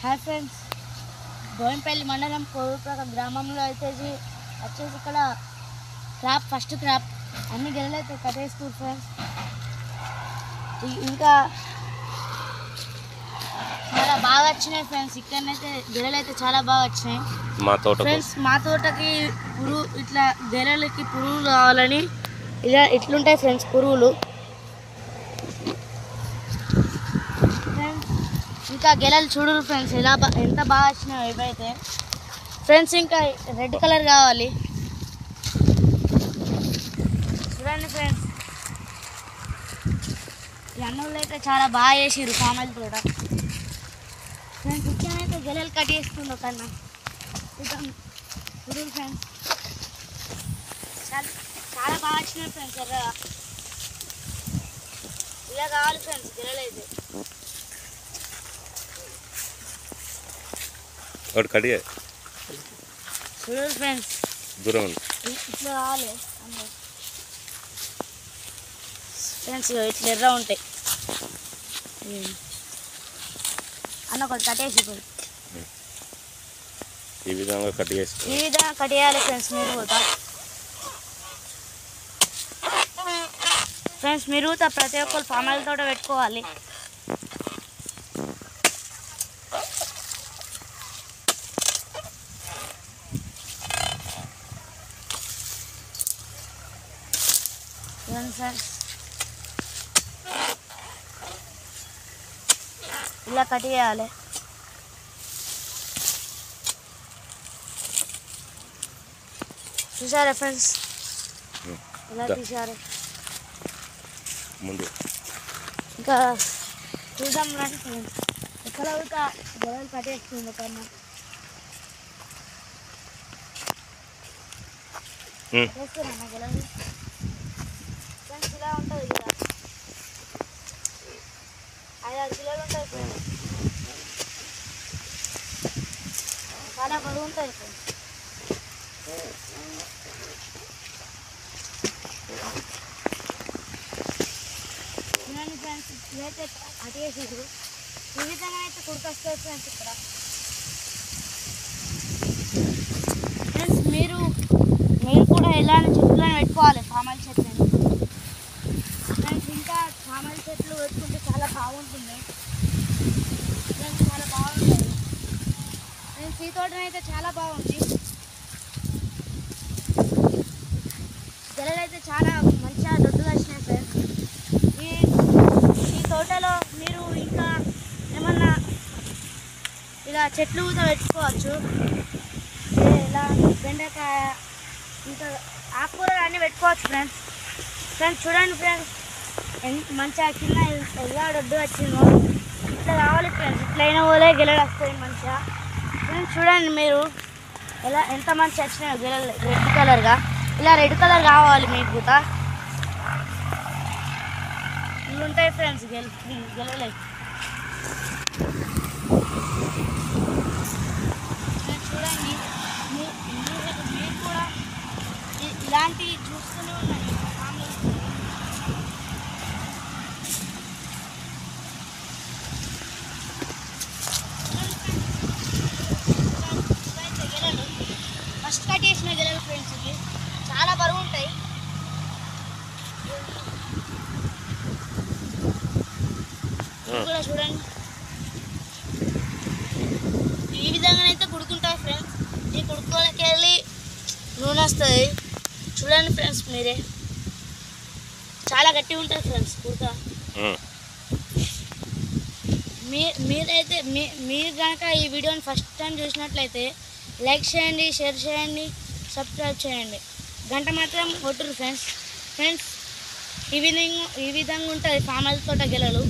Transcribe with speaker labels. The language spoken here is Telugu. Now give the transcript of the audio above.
Speaker 1: హాయ్ ఫ్రెండ్స్, బోయినపల్లి మండలం కోరుప్రక గ్రామంలో అయితే వచ్చేసి ఇక్కడ ఫస్ట్ క్రాప్ అన్ని గెలలు అయితే కట్టేస్తారు ఫ్రెండ్స్. ఇంకా చాలా బాగా వచ్చినాయి ఫ్రెండ్స్. ఇక్కడనైతే గెలలు అయితే చాలా బాగా వచ్చినాయి ఫ్రెండ్స్. మా తోటకి ఇట్లా గెలలకి పురుగులు కావాలని ఇట్లుంటాయి ఫ్రెండ్స్ పురుగులు. ఇంకా గెలలు చూడరు ఫ్రెండ్స్ ఎంత బాగా వచ్చినాయి ఇవైతే ఫ్రెండ్స్. ఇంకా రెడ్ కలర్ కావాలి చూడండి ఫ్రెండ్స్. ఈ అన్నంలో అయితే చాలా బాగా చేసిర్రు ఫామ్ కూడా ఫ్రెండ్స్. ఇక్కడైతే గెలలు కట్ చేస్తుండో కన్నా చూడరు ఫ్రెండ్స్. చాలా బాగా వచ్చినాయి ఫ్రెండ్స్. ఇలా కావాలి ఫ్రెండ్స్ గెలలు అయితే. చూడరు ఫ్రెండ్స్
Speaker 2: దూరం
Speaker 1: ఇట్లా కావాలి ఫ్రెండ్స్. ఇట్లా ఎర్ర ఉంటాయి అన్న ఒకటి కట్టేసి
Speaker 2: ఈ విధంగా కట్
Speaker 1: చేయాలి ఫ్రెండ్స్. మీరు కూడా ఫ్రెండ్స్ మీరు కూడా ప్రతి ఒక్కరు ఫామ్ తోట పెట్టుకోవాలి. ఇలా కట్ చేయాలి. చూసారా ఫ్రెండ్స్ ఇలా తీసారు.
Speaker 2: ముందు
Speaker 1: ఇంకా చూద్దాం రండి ఫ్రెండ్స్. ఎక్కడ గొడవలు కట్టేస్తుంది కన్నా వేస్తున్నా గొడవలు ఫ్రెండ్స్. ఇలా ఉంటుంది ఇలా 5-6 కిలోలు ఉంటాయి ఫ్రెండ్స్. చాలా బరువు ఉంటుంది ఫ్రెండ్స్. చూడండి ఫ్రెండ్స్ ఇవైతే అటు వేసేది ఈ విధంగా అయితే కుడికొస్తాయి ఫ్రెండ్స్. ఇక్కడ ఫ్రెండ్స్ మీరు కూడా ఇలాంటి చెట్లను పెట్టుకోవాలి ఫామ్ చెట్లను ఫ్రెండ్స్. ఇంకా ఫామ్ చెట్లు పెట్టుకుంటే చాలా బాగుంటుంది ఫ్రెండ్స్. చాలా బాగుంటుంది ఫ్రెండ్స్. ఈ తోటనైతే చాలా బాగుంది. గెలలు అయితే చాలా మంచిగా దొడ్డుగా వచ్చినాయి ఫ్రెండ్స్. ఈ తోటలో మీరు ఇంకా ఏమన్నా ఇలా చెట్లు కూడా పెట్టుకోవచ్చు. ఇలా బెండకాయ ఇంకా ఆకుకూరలు అన్నీ పెట్టుకోవచ్చు ఫ్రెండ్స్. చూడండి ఫ్రెండ్స్ మంచిగా కింద ఎలా దొడ్డు వచ్చిందో ఇట్లా కావాలి ఫ్రెండ్స్. ఇట్లయినా పోలే గెలలు వస్తాయి మంచిగా ఫ్రెండ్స్. చూడండి మీరు ఎంత మంచిగా వచ్చినాయో గెలలు రెడ్ కలర్గా. ఇలా రెడ్ కలర్ కావాలి మీకు కూడా. ఇవి ఉంటాయి ఫ్రెండ్స్ గెలలే. చూడండి మీరు కూడా ఇలాంటివి చూస్తూనే ఉన్నాయి. గెలలు ఫస్ట్ కట్ చేసిన గెలలు ఫ్రెండ్స్. ఇవి చాలా బరువు ఉంటాయి. కూడా చూడండి ఈ విధంగానైతే కుడుకుంటాయి ఫ్రెండ్స్. ఈ కుడుకోలకి వెళ్ళి నూనె వస్తుంది చూడండి ఫ్రెండ్స్. మీరే చాలా గట్టిగా ఉంటుంది ఫ్రెండ్స్ కుడక. మీరైతే మీరు కనుక ఈ వీడియోని ఫస్ట్ టైం చూసినట్లయితే లైక్ చేయండి, షేర్ చేయండి, సబ్స్క్రైబ్ చేయండి, గంట మాత్రం కొట్టురు ఫ్రెండ్స్. ఈ విధంగా ఉంటుంది ఫామ్ తోట గెలలు.